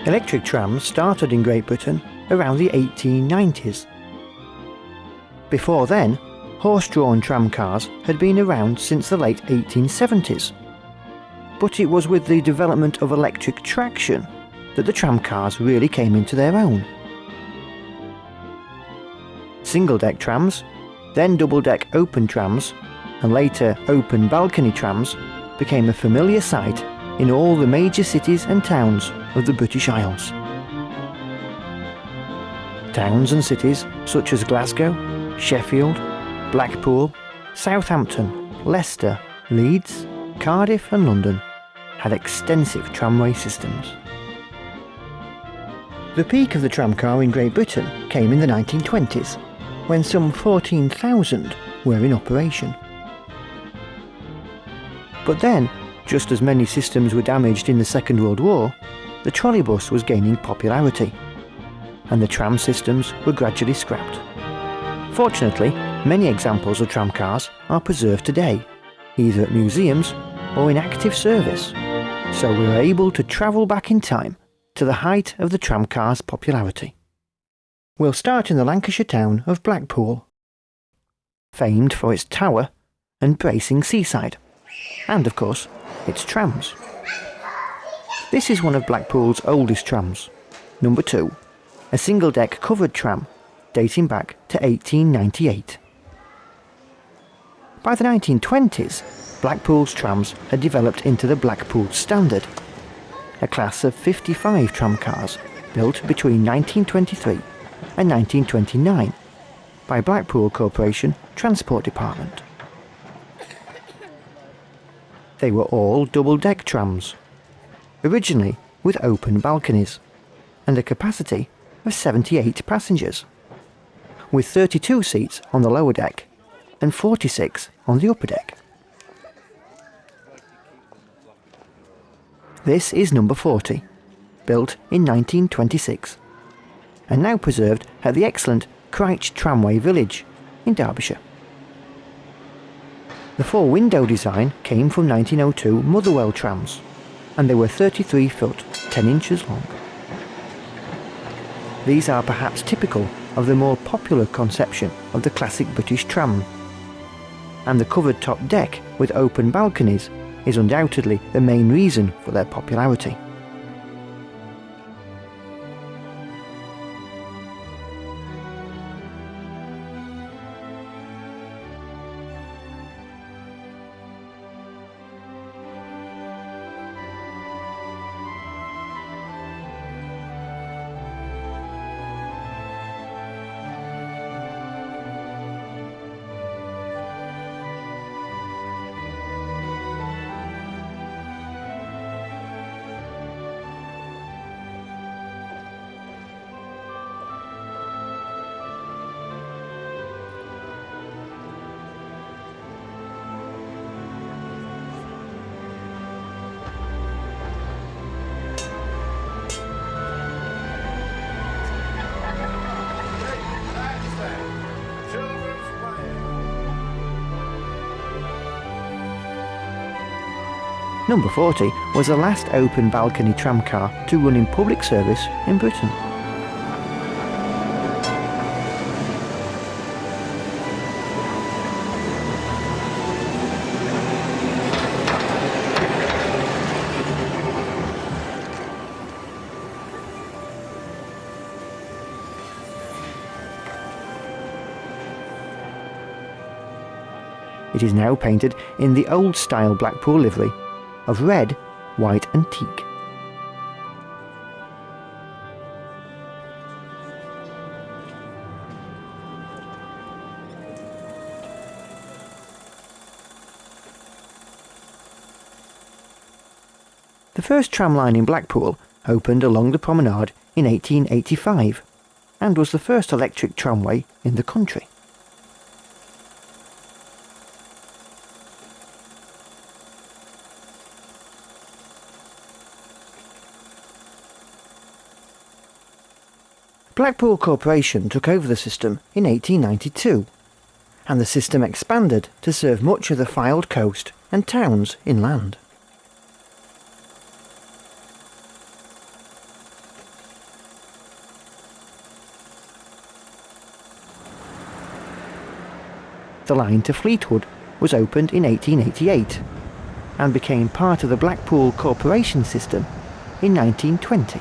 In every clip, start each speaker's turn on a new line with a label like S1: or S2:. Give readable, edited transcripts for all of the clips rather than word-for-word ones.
S1: Electric trams started in Great Britain around the 1890s. Before then, horse-drawn tramcars had been around since the late 1870s. But it was with the development of electric traction that the tramcars really came into their own. Single-deck trams, then double-deck open trams, and later open balcony trams became a familiar sight in all the major cities and towns of the British Isles. Towns and cities such as Glasgow, Sheffield, Blackpool, Southampton, Leicester, Leeds, Cardiff and London had extensive tramway systems. The peak of the tramcar in Great Britain came in the 1920s, when some 14,000 were in operation. But then, just as many systems were damaged in the Second World War, the trolleybus was gaining popularity, and the tram systems were gradually scrapped. Fortunately, many examples of tramcars are preserved today, either at museums or in active service, so we are able to travel back in time to the height of the tramcar's popularity. We'll start in the Lancashire town of Blackpool, famed for its tower and bracing seaside, and of course, its trams. This is one of Blackpool's oldest trams, number 2, a single-deck covered tram dating back to 1898. By the 1920s, Blackpool's trams had developed into the Blackpool Standard, a class of 55 tramcars built between 1923 and 1929 by Blackpool Corporation Transport Department. They were all double-deck trams, originally with open balconies, and a capacity of 78 passengers, with 32 seats on the lower deck and 46 on the upper deck. This is number 40, built in 1926, and now preserved at the excellent CR Tramway Village in Derbyshire. The four-window design came from 1902 Motherwell trams, and they were 33 foot 10 inches long. These are perhaps typical of the more popular conception of the classic British tram, and the covered top deck with open balconies is undoubtedly the main reason for their popularity. Number 40 was the last open balcony tramcar to run in public service in Britain. It is now painted in the old-style Blackpool livery of red, white and teak. The first tram line in Blackpool opened along the promenade in 1885 and was the first electric tramway in the country. Blackpool Corporation took over the system in 1892, and the system expanded to serve much of the Fylde coast and towns inland. The line to Fleetwood was opened in 1888 and became part of the Blackpool Corporation system in 1920.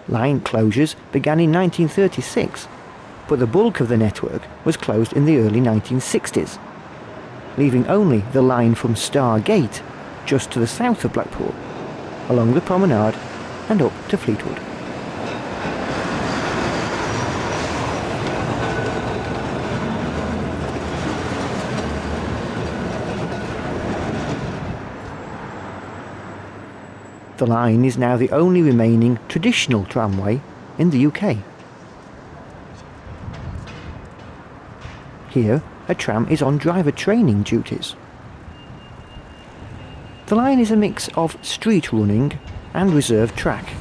S1: Line closures began in 1936, but the bulk of the network was closed in the early 1960s, leaving only the line from Star Gate, just to the south of Blackpool, along the promenade and up to Fleetwood. The line is now the only remaining traditional tramway in the UK. Here, a tram is on driver training duties. The line is a mix of street running and reserved track.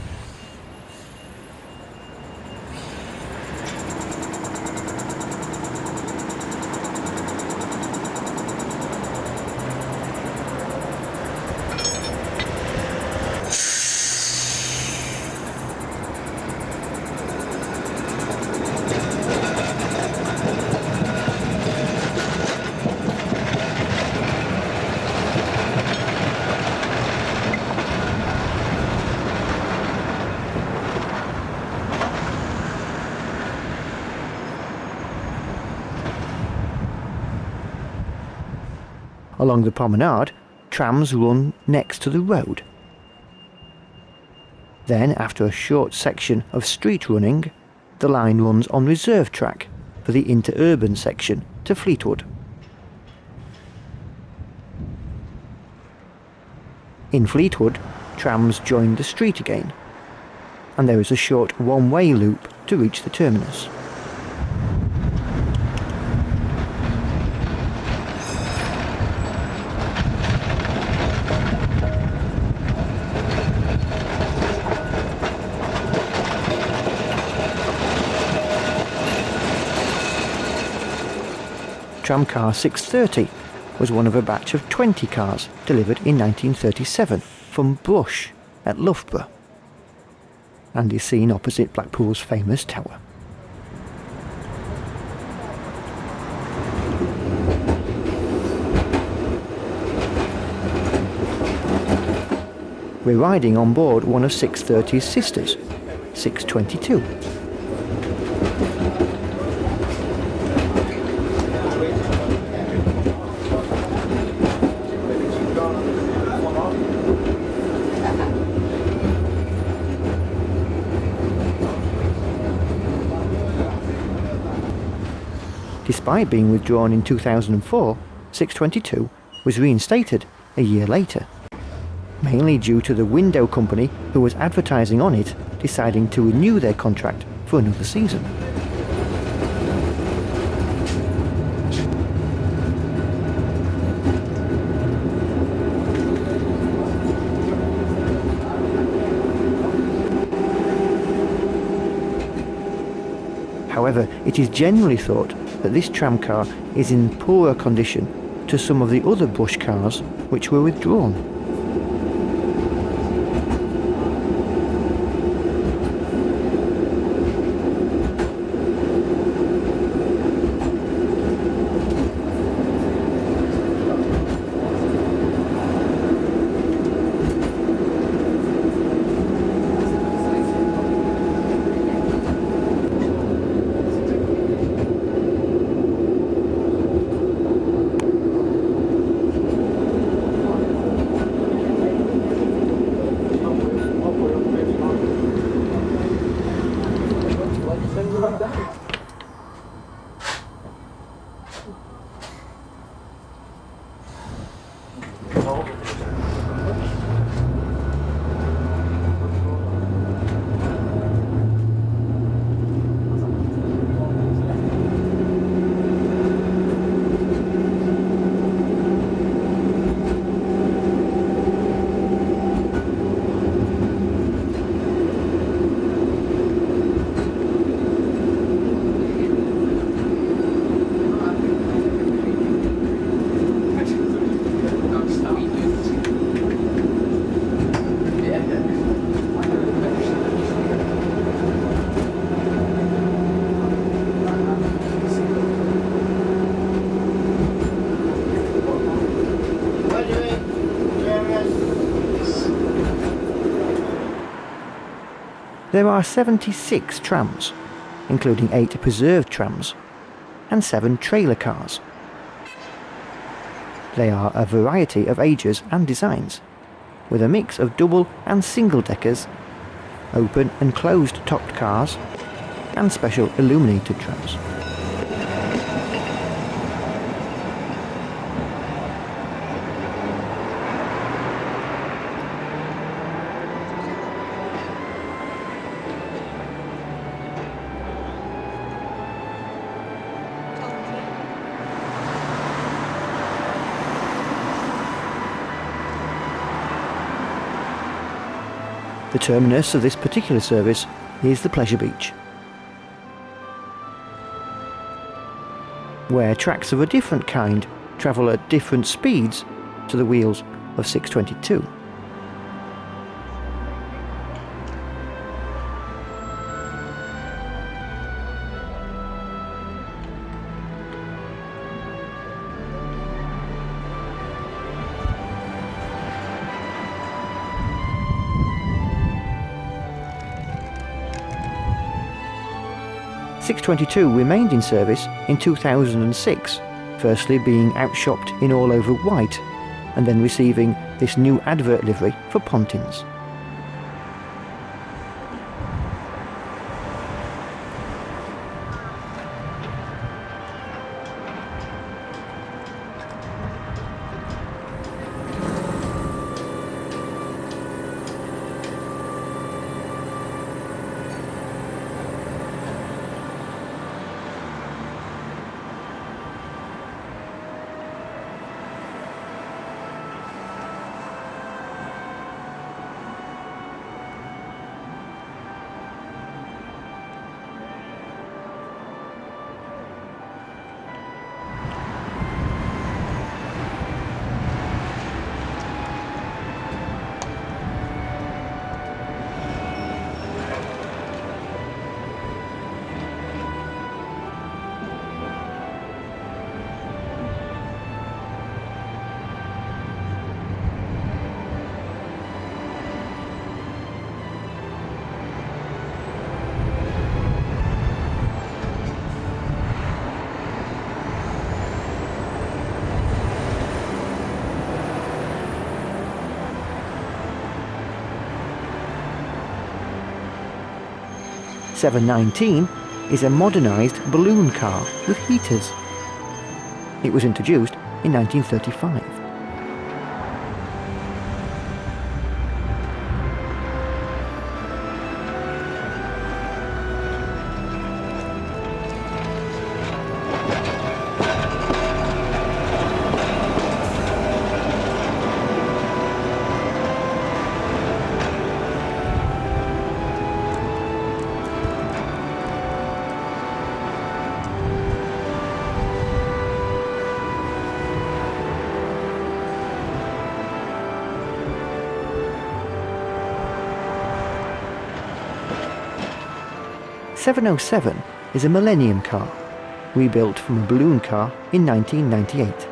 S1: Along the promenade, trams run next to the road. Then, after a short section of street running, the line runs on reserve track for the interurban section to Fleetwood. In Fleetwood, trams join the street again, and there is a short one-way loop to reach the terminus. Tramcar 630 was one of a batch of 20 cars delivered in 1937 from Brush at Loughborough, and is seen opposite Blackpool's famous tower. We're riding on board one of 630's sisters, 622. Despite being withdrawn in 2004, 622 was reinstated a year later, mainly due to the window company who was advertising on it deciding to renew their contract for another season. However, it is generally thought that this tramcar is in poorer condition to some of the other Brush cars which were withdrawn. There are 76 trams, including 8 preserved trams, and 7 trailer cars. They are a variety of ages and designs, with a mix of double and single deckers, open and closed topped cars, and special illuminated trams. The terminus of this particular service is the Pleasure Beach, where tracks of a different kind travel at different speeds to the wheels of 622. .622 remained in service in 2006, firstly being outshopped in all over white, and then receiving this new advert livery for pontins. .719 is a modernised balloon car with heaters. It was introduced in 1935. .707 is a Millennium car, rebuilt from a balloon car in 1998.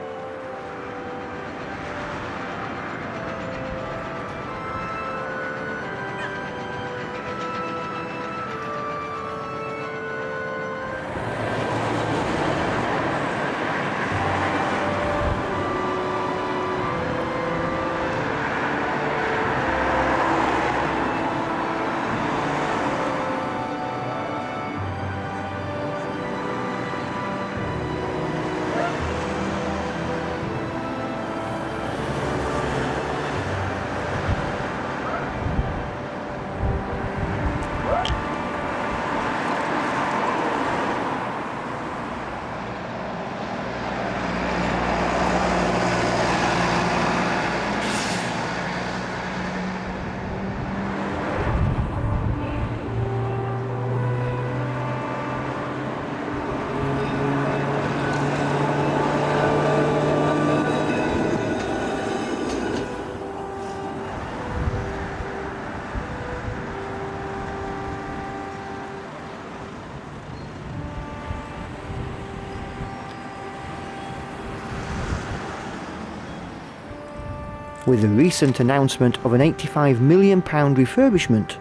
S1: With the recent announcement of an £85 million refurbishment,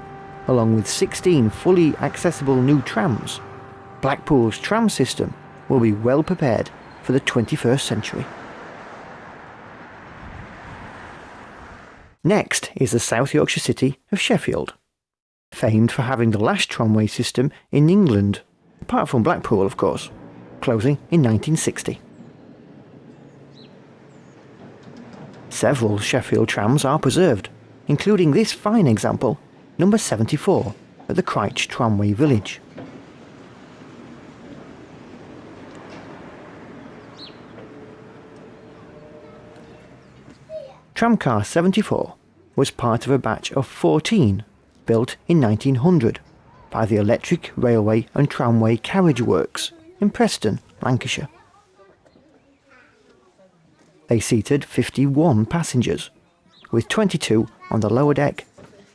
S1: along with 16 fully accessible new trams, Blackpool's tram system will be well prepared for the 21st century. Next is the South Yorkshire city of Sheffield, famed for having the last tramway system in England, apart from Blackpool of course, closing in 1960. Several Sheffield trams are preserved, including this fine example, number 74, at the CR Tramway Village. Tramcar 74 was part of a batch of 14 built in 1900 by the Electric Railway and Tramway Carriage Works in Preston, Lancashire. They seated 51 passengers, with 22 on the lower deck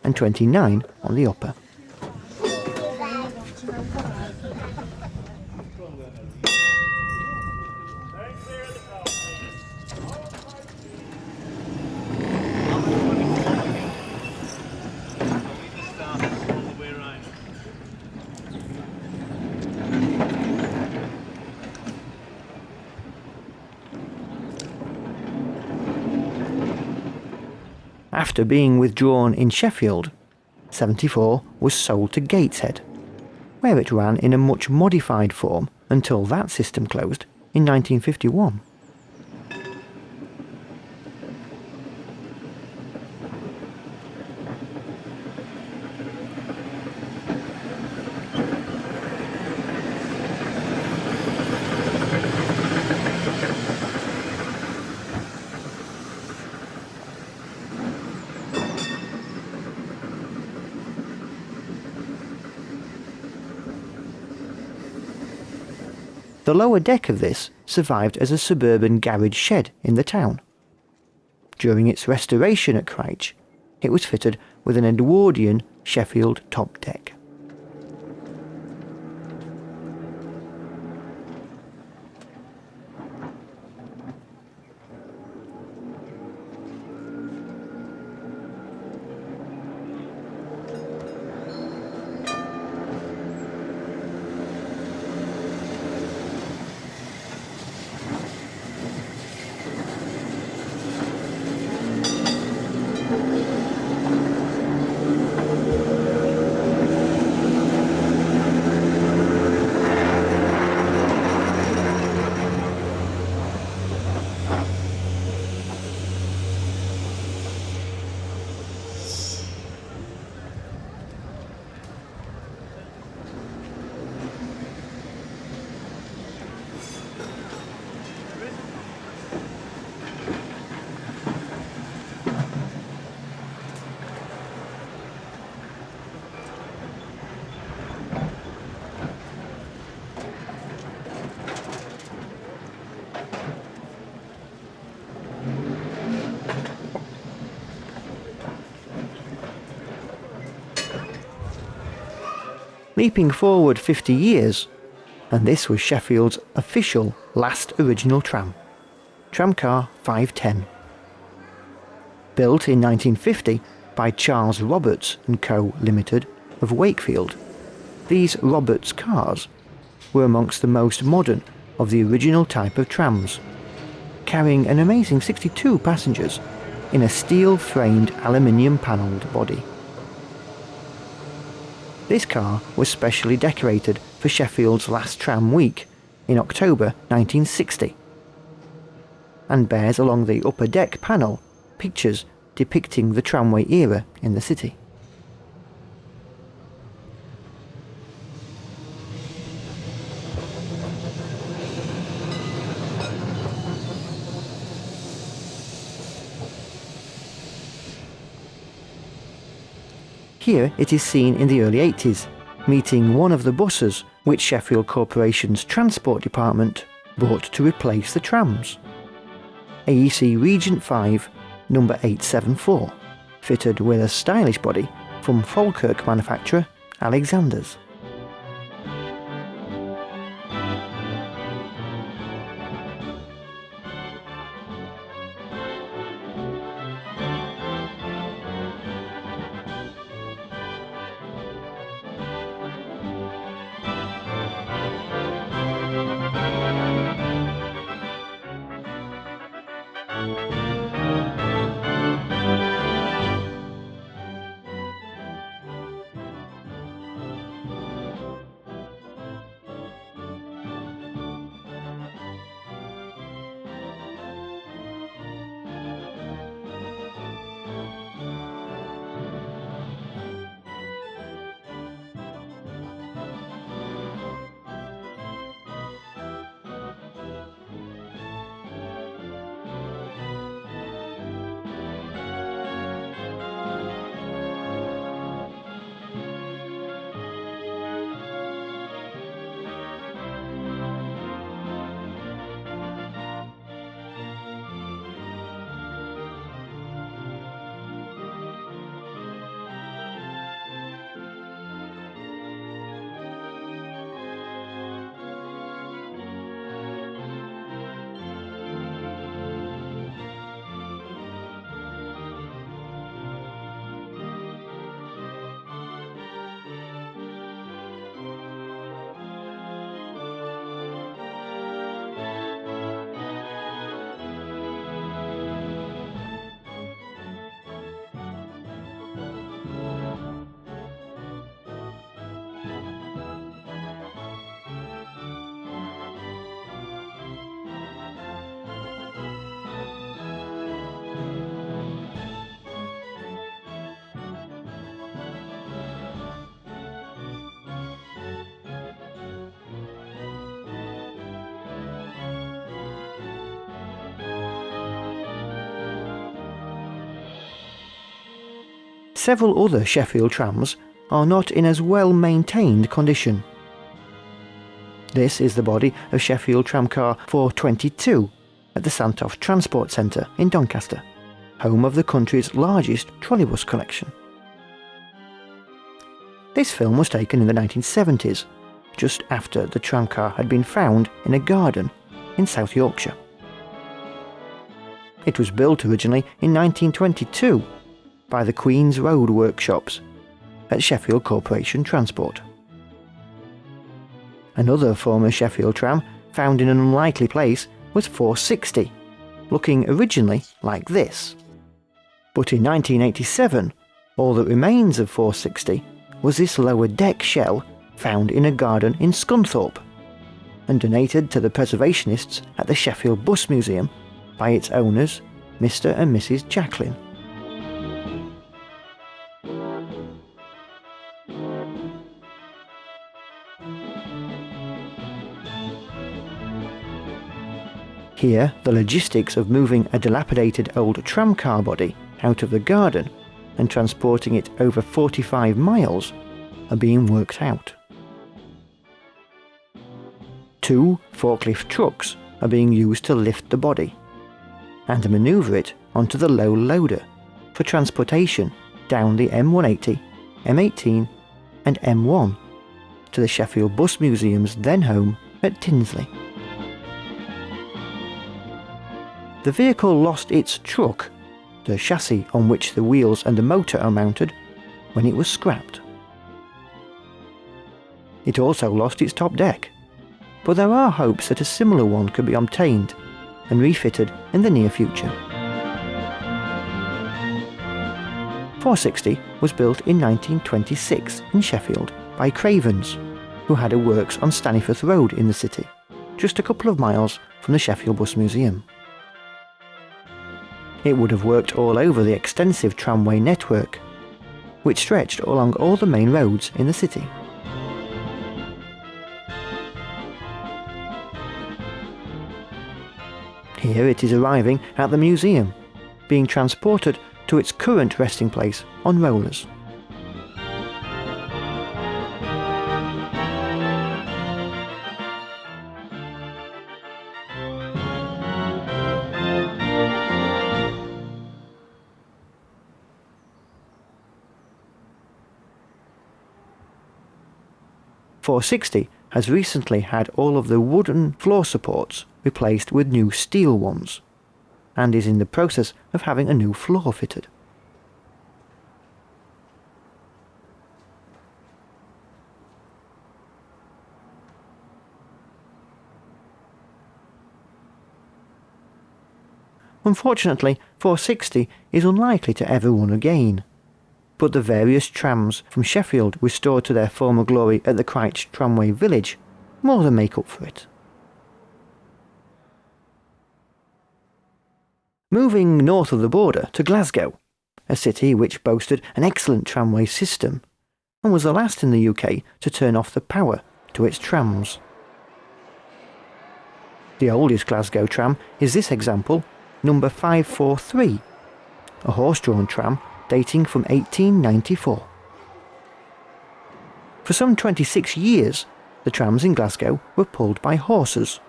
S1: and 29 on the upper. After being withdrawn in Sheffield, 74 was sold to Gateshead, where it ran in a much modified form until that system closed in 1951. The lower deck of this survived as a suburban garage shed in the town. During its restoration at Crouch, it was fitted with an Edwardian Sheffield top deck. Leaping forward 50 years, and this was Sheffield's official last original tram, Tramcar 510. Built in 1950 by Charles Roberts & Co. Limited of Wakefield, these Roberts cars were amongst the most modern of the original type of trams, carrying an amazing 62 passengers in a steel-framed aluminium-panelled body. This car was specially decorated for Sheffield's last tram week in October 1960 and bears along the upper deck panel pictures depicting the tramway era in the city. Here it is seen in the early 80s, meeting one of the buses which Sheffield Corporation's Transport Department bought to replace the trams. AEC Regent 5, number 874, fitted with a stylish body from Falkirk manufacturer Alexander's. Several other Sheffield trams are not in as well maintained condition. This is the body of Sheffield tramcar 422 at the Santoff Transport Centre in Doncaster, home of the country's largest trolleybus collection. This film was taken in the 1970s, just after the tramcar had been found in a garden in South Yorkshire. It was built originally in 1922 by the Queen's Road Workshops at Sheffield Corporation Transport. Another former Sheffield tram found in an unlikely place was 460, looking originally like this. But in 1987, all that remains of 460 was this lower deck shell found in a garden in Scunthorpe, and donated to the preservationists at the Sheffield Bus Museum by its owners, Mr. and Mrs. Jacklin. Here, the logistics of moving a dilapidated old tramcar body out of the garden and transporting it over 45 miles are being worked out. 2 forklift trucks are being used to lift the body and manoeuvre it onto the low loader for transportation down the M180, M18 and M1 to the Sheffield Bus Museum's then home at Tinsley. The vehicle lost its truck, the chassis on which the wheels and the motor are mounted, when it was scrapped. It also lost its top deck, but there are hopes that a similar one could be obtained and refitted in the near future. 460 was built in 1926 in Sheffield by Cravens, who had a works on Stanyforth Road in the city, just a couple of miles from the Sheffield Bus Museum. It would have worked all over the extensive tramway network, which stretched along all the main roads in the city. Here it is arriving at the museum, being transported to its current resting place on rollers. .460 has recently had all of the wooden floor supports replaced with new steel ones, and is in the process of having a new floor fitted. Unfortunately, 460 is unlikely to ever run again, but the various trams from Sheffield restored to their former glory at the CR Tramway Village more than make up for it. Moving north of the border to Glasgow, a city which boasted an excellent tramway system and was the last in the UK to turn off the power to its trams. The oldest Glasgow tram is this example, number 543, a horse-drawn tram dating from 1894. For some 26 years, the trams in Glasgow were pulled by horses.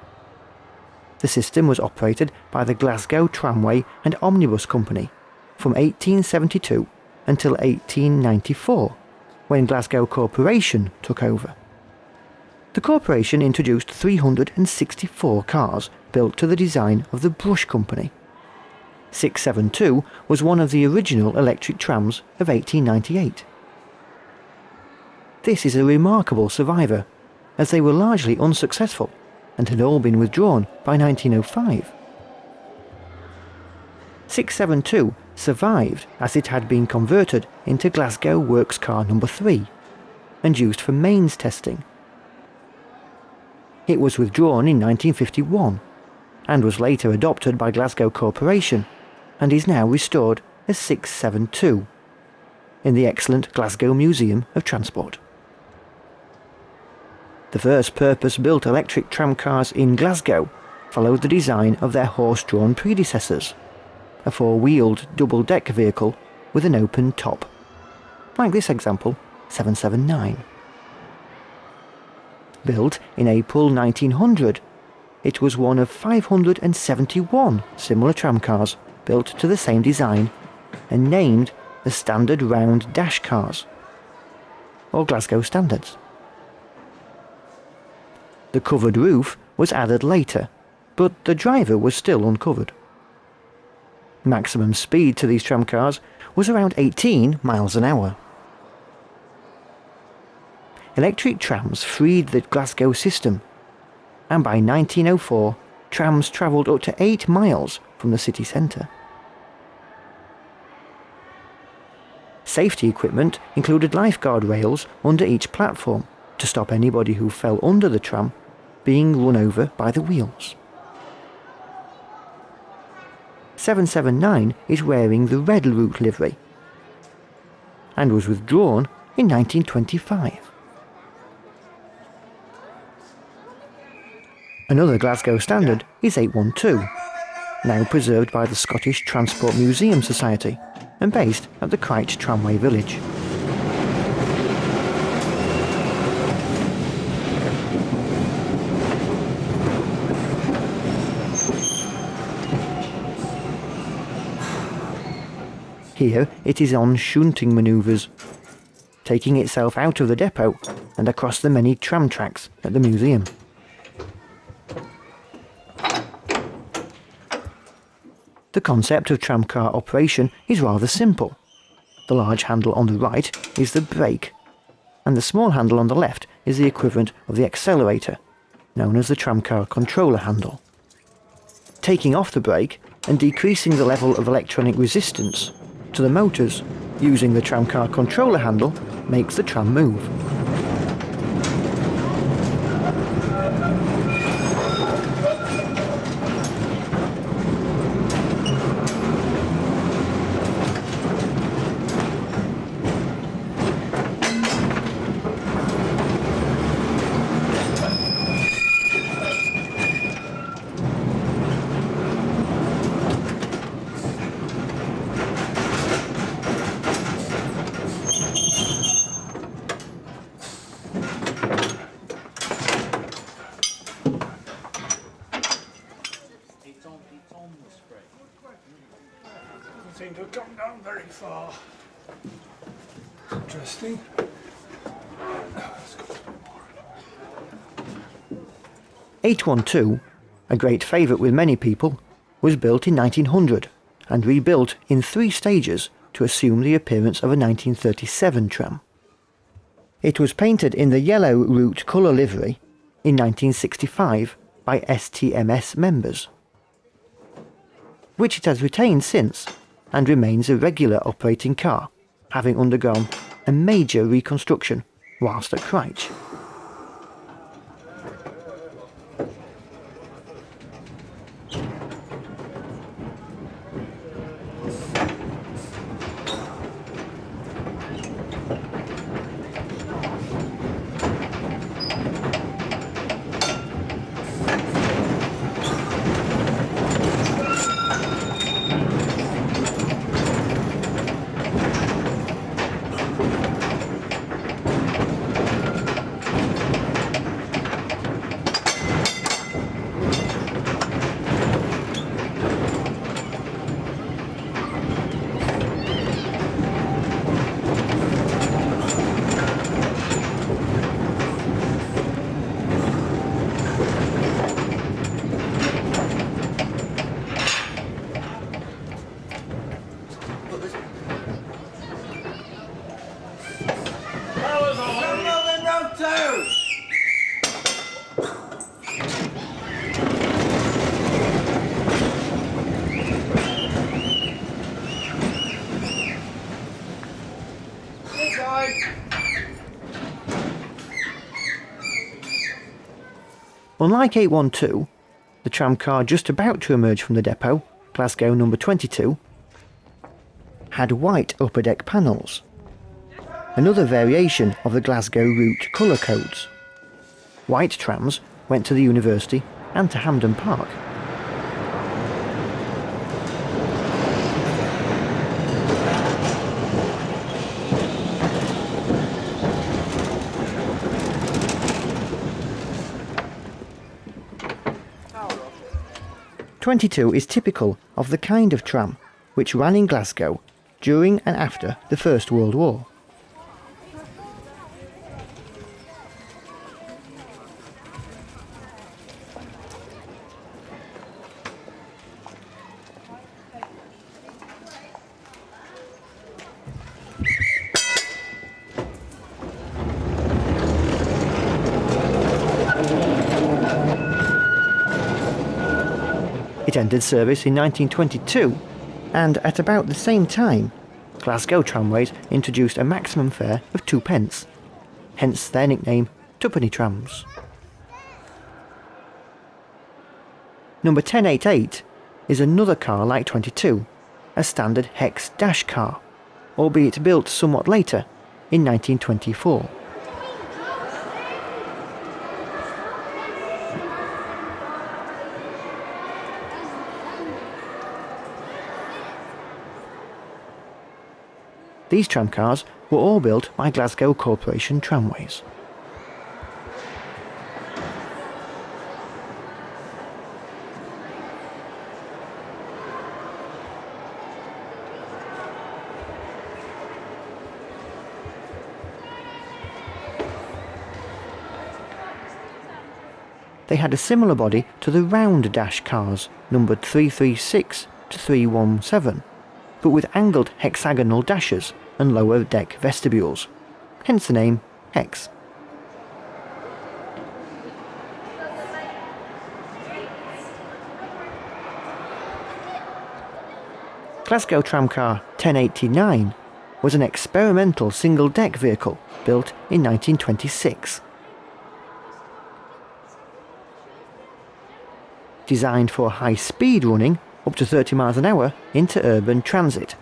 S1: The system was operated by the Glasgow Tramway and Omnibus Company from 1872 until 1894, when Glasgow Corporation took over. The corporation introduced 364 cars built to the design of the Brush Company. 672 was one of the original electric trams of 1898. This is a remarkable survivor, as they were largely unsuccessful and had all been withdrawn by 1905. 672 survived as it had been converted into Glasgow Works Car No. 3 and used for mains testing. It was withdrawn in 1951 and was later adopted by Glasgow Corporation and is now restored as 672 in the excellent Glasgow Museum of Transport. The first purpose-built electric tramcars in Glasgow followed the design of their horse-drawn predecessors, a four-wheeled double-deck vehicle with an open top. like this example, 779. Built in April 1900, it was one of 571 similar tramcars built to the same design and named the Standard Round Dash Cars, or Glasgow Standards. The covered roof was added later, but the driver was still uncovered. Maximum speed to these tramcars was around 18 miles an hour. Electric trams freed the Glasgow system, and by 1904 trams travelled up to 8 miles from the city centre. Safety equipment included lifeguard rails under each platform to stop anybody who fell under the tram being run over by the wheels. 779 is wearing the red route livery and was withdrawn in 1925. Another Glasgow standard is 812, now preserved by the Scottish Transport Museum Society and based at the CR Tramway Village. Here it is on shunting manoeuvres, taking itself out of the depot and across the many tram tracks at the museum. The concept of tramcar operation is rather simple. The large handle on the right is the brake, and the small handle on the left is the equivalent of the accelerator, known as the tramcar controller handle. Taking off the brake and decreasing the level of electronic resistance to the motors using the tramcar controller handle makes the tram move.
S2: Seem to have gone down very far. Interesting. Let's go a bit more.
S1: 812, a great favourite with many people, was built in 1900 and rebuilt in 3 stages to assume the appearance of a 1937 tram. It was painted in the yellow route colour livery in 1965 by STMS members, which it has retained since and remains a regular operating car, having undergone a major reconstruction whilst at Cryche. Unlike 812, the tramcar just about to emerge from the depot, Glasgow number 22, had white upper deck panels, another variation of the Glasgow route colour codes. White trams went to the university and to Hampden Park. 22 is typical of the kind of tram which ran in Glasgow during and after the First World War. It entered service in 1922, and at about the same time, Glasgow Tramways introduced a maximum fare of 2p, hence their nickname Twopenny Trams. Number 1088 is another car like 22, a standard hex dash car, albeit built somewhat later, in 1924. These tramcars were all built by Glasgow Corporation Tramways. They had a similar body to the round dash cars numbered 336 to 317, but with angled hexagonal dashes and lower deck vestibules, hence the name Hex. Glasgow tramcar 1089 was an experimental single-deck vehicle built in 1926. Designed for high-speed running up to 30 miles an hour into urban transit,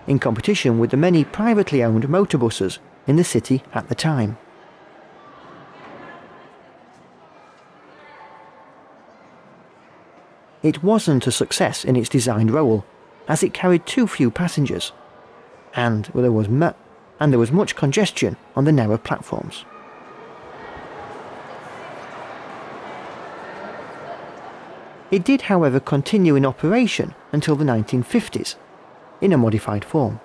S1: in competition with the many privately owned motorbuses in the city at the time. It wasn't a success in its designed role, as it carried too few passengers, and there was much congestion on the narrow platforms. It did, however, continue in operation until the 1950s, in a modified form.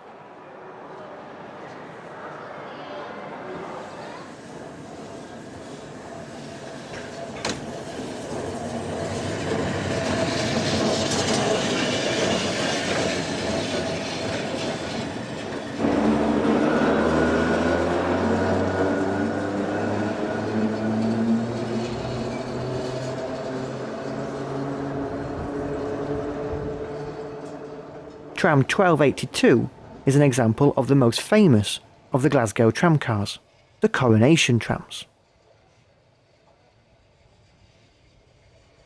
S1: Tram 1282 is an example of the most famous of the Glasgow tramcars, the Coronation Trams.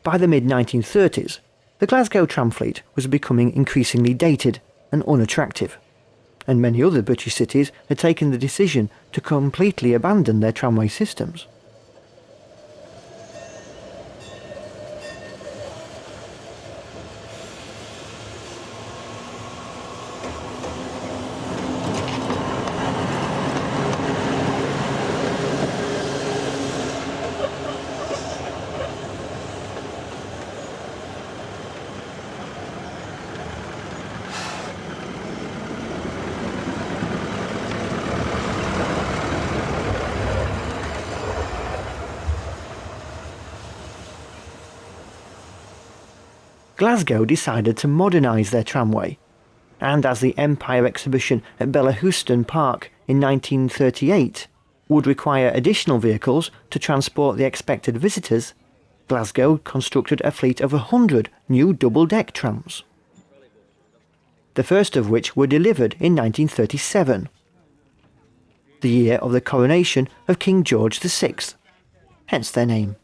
S1: By the mid-1930s, the Glasgow tram fleet was becoming increasingly dated and unattractive, and many other British cities had taken the decision to completely abandon their tramway systems. Glasgow decided to modernise their tramway, and as the Empire exhibition at Bellahouston Park in 1938 would require additional vehicles to transport the expected visitors, Glasgow constructed a fleet of 100 new double-deck trams, the first of which were delivered in 1937, the year of the coronation of King George VI, hence their name.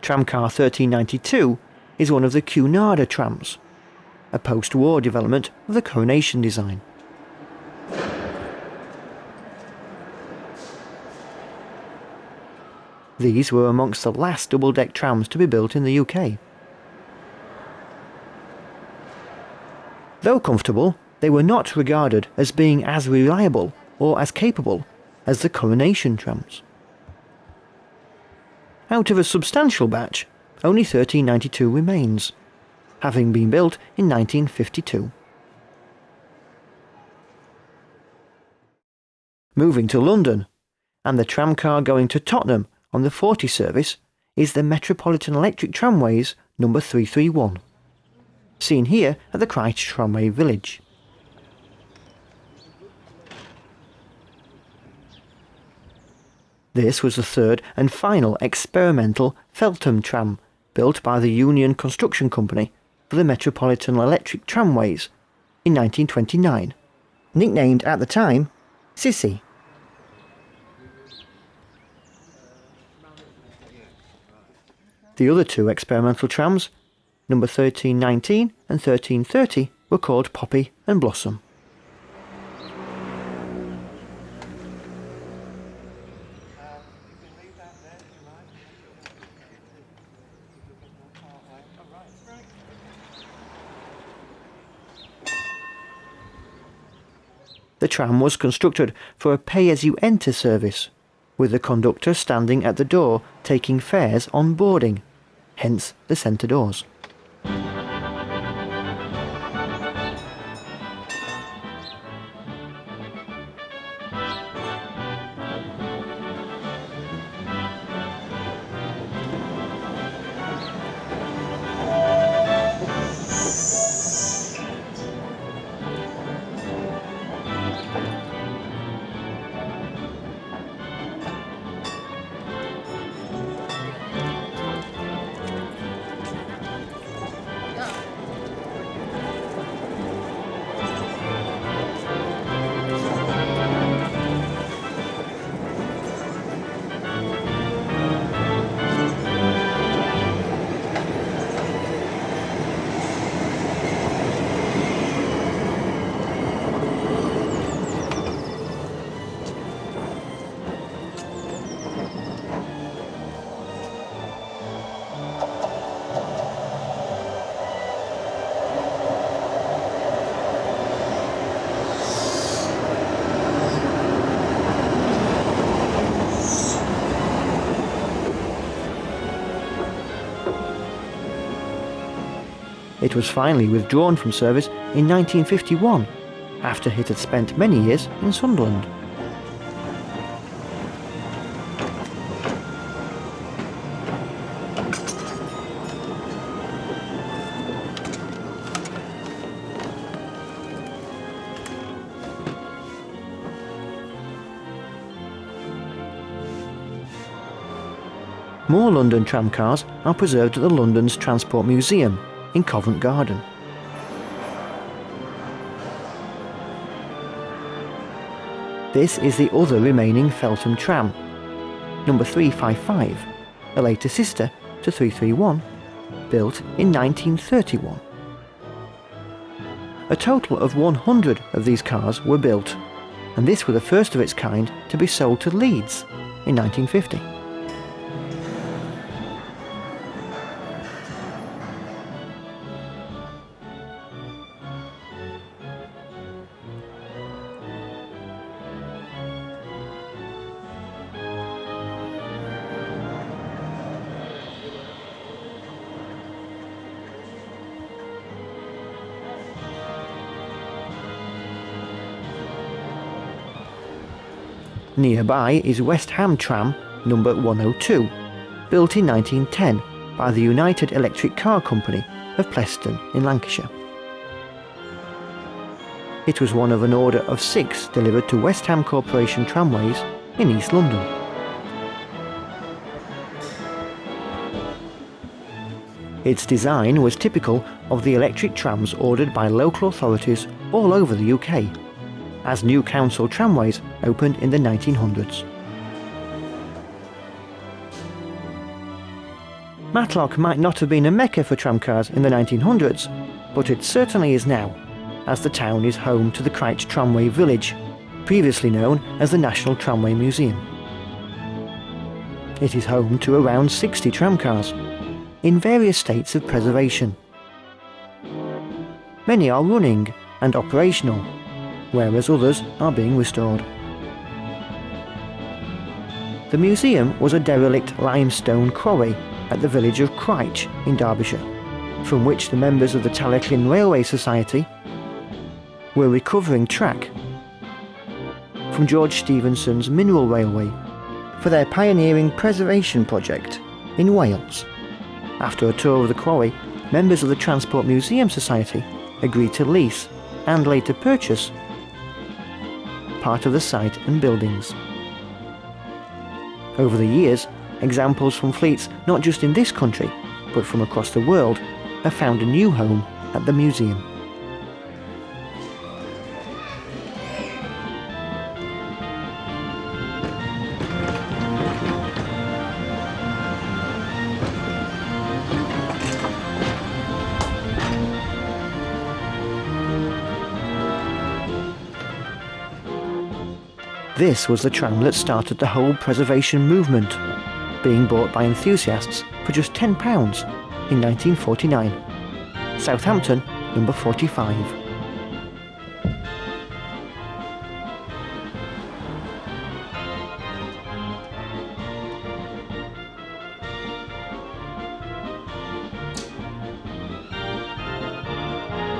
S1: Tramcar 1392 is one of the Cunarder trams, a post-war development of the Coronation design. These were amongst the last double-deck trams to be built in the UK. Though comfortable, they were not regarded as being as reliable or as capable as the Coronation trams. Out of a substantial batch, only 1392 remains, having been built in 1952. Moving to London, and the tramcar going to Tottenham on the 40 service is the Metropolitan Electric Tramways number 331, seen here at the CR Tramway Village. This was the third and final experimental Feltham tram built by the Union Construction Company for the Metropolitan Electric Tramways in 1929, nicknamed at the time Sissy. The other two experimental trams, number 1319 and 1330, were called Poppy and Blossom. The tram was constructed for a pay-as-you-enter service, with the conductor standing at the door taking fares on boarding, hence the centre doors. It was finally withdrawn from service in 1951, after it had spent many years in Sunderland. More London tramcars are preserved at the London's Transport Museum in Covent Garden. This is the other remaining Feltham tram, number 355, a later sister to 331, built in 1931. A total of 100 of these cars were built, and this were the first of its kind to be sold to Leeds in 1950. Nearby is West Ham tram number 102, built in 1910 by the United Electric Car Company of Preston in Lancashire. It was one of an order of 6 delivered to West Ham Corporation Tramways in East London. Its design was typical of the electric trams ordered by local authorities all over the UK, as new council tramways opened in the 1900s. Matlock might not have been a mecca for tramcars in the 1900s, but it certainly is now, as the town is home to the CR Tramway Village, previously known as the National Tramway Museum. It is home to around 60 tramcars, in various states of preservation. Many are running and operational, whereas others are being restored. The museum was a derelict limestone quarry at the village of Cryche in Derbyshire, from which the members of the Taleclyn Railway Society were recovering track from George Stephenson's Mineral Railway for their pioneering preservation project in Wales. After a tour of the quarry, members of the Transport Museum Society agreed to lease and later purchase part of the site and buildings. Over the years, examples from fleets not just in this country, but from across the world, have found a new home at the museum. This was the tram that started the whole preservation movement, being bought by enthusiasts for just £10 in 1949. Southampton, number 45.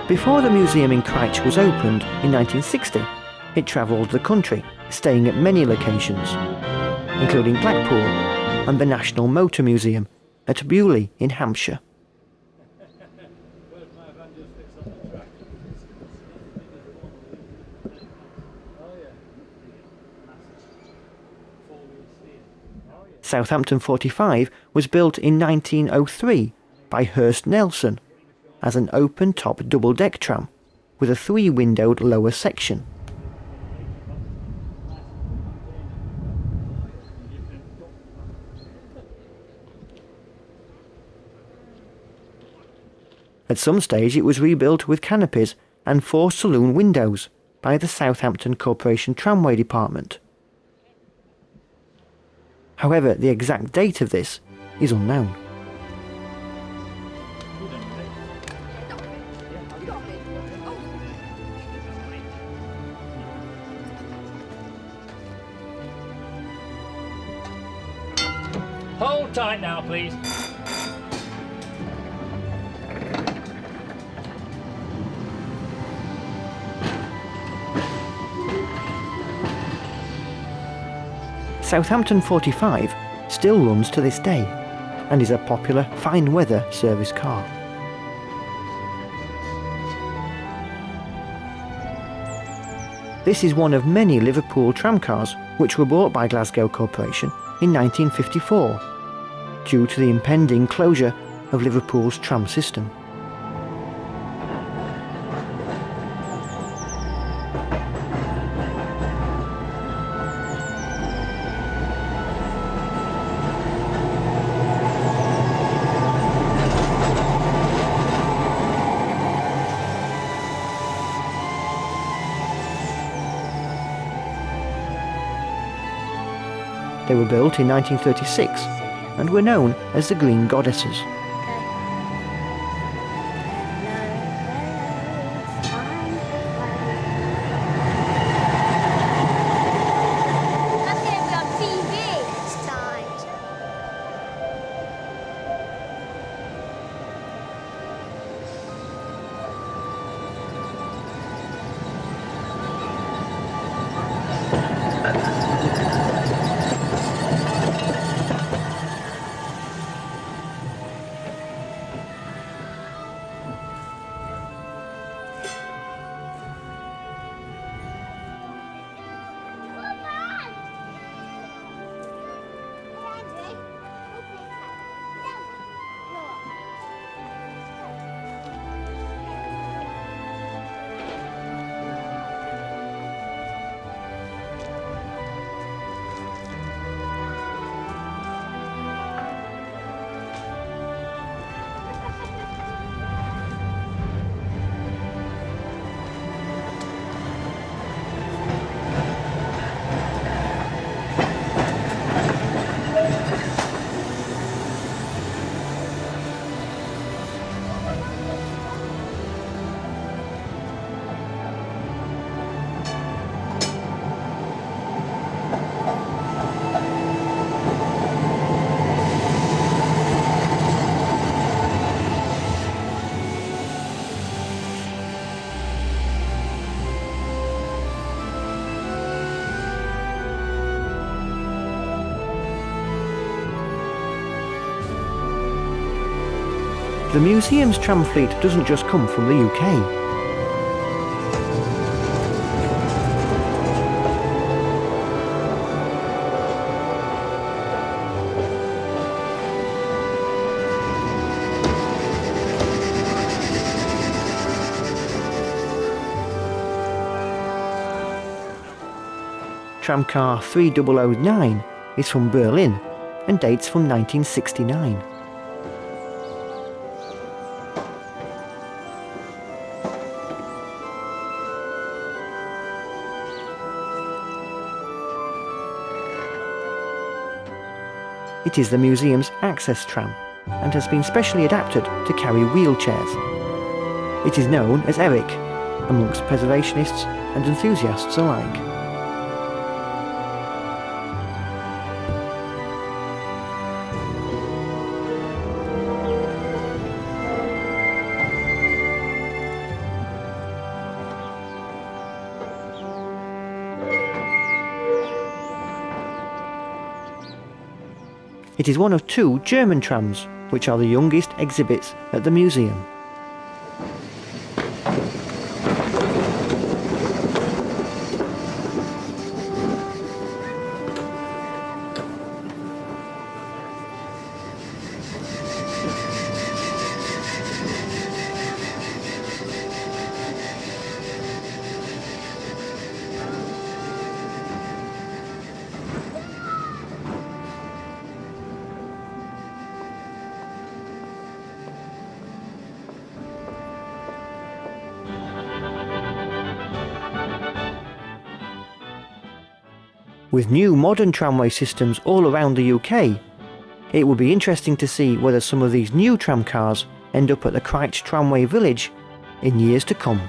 S1: Before the museum in Cryche was opened in 1960, it travelled the country, staying at many locations, including Blackpool and the National Motor Museum at Bewley in Hampshire. Southampton 45 was built in 1903 by Hurst Nelson as an open-top double-deck tram with a 3-windowed lower section. At some stage it was rebuilt with canopies and 4 saloon windows by the Southampton Corporation Tramway Department. However, the exact date of this is unknown.
S3: Hold tight now, please.
S1: Southampton 45 still runs to this day and is a popular fine weather service car. This is one of many Liverpool tramcars which were bought by Glasgow Corporation in 1954 due to the impending closure of Liverpool's tram system. They were built in 1936 and were known as the Green Goddesses. The museum's tram fleet doesn't just come from the UK. Tramcar 3009 is from Berlin and dates from 1969. It is the museum's access tram and has been specially adapted to carry wheelchairs. It is known as Eric amongst preservationists and enthusiasts alike. It is one of two German trams, which are the youngest exhibits at the museum. With new modern tramway systems all around the UK, it will be interesting to see whether some of these new tramcars end up at the CR Tramway Village in years to come.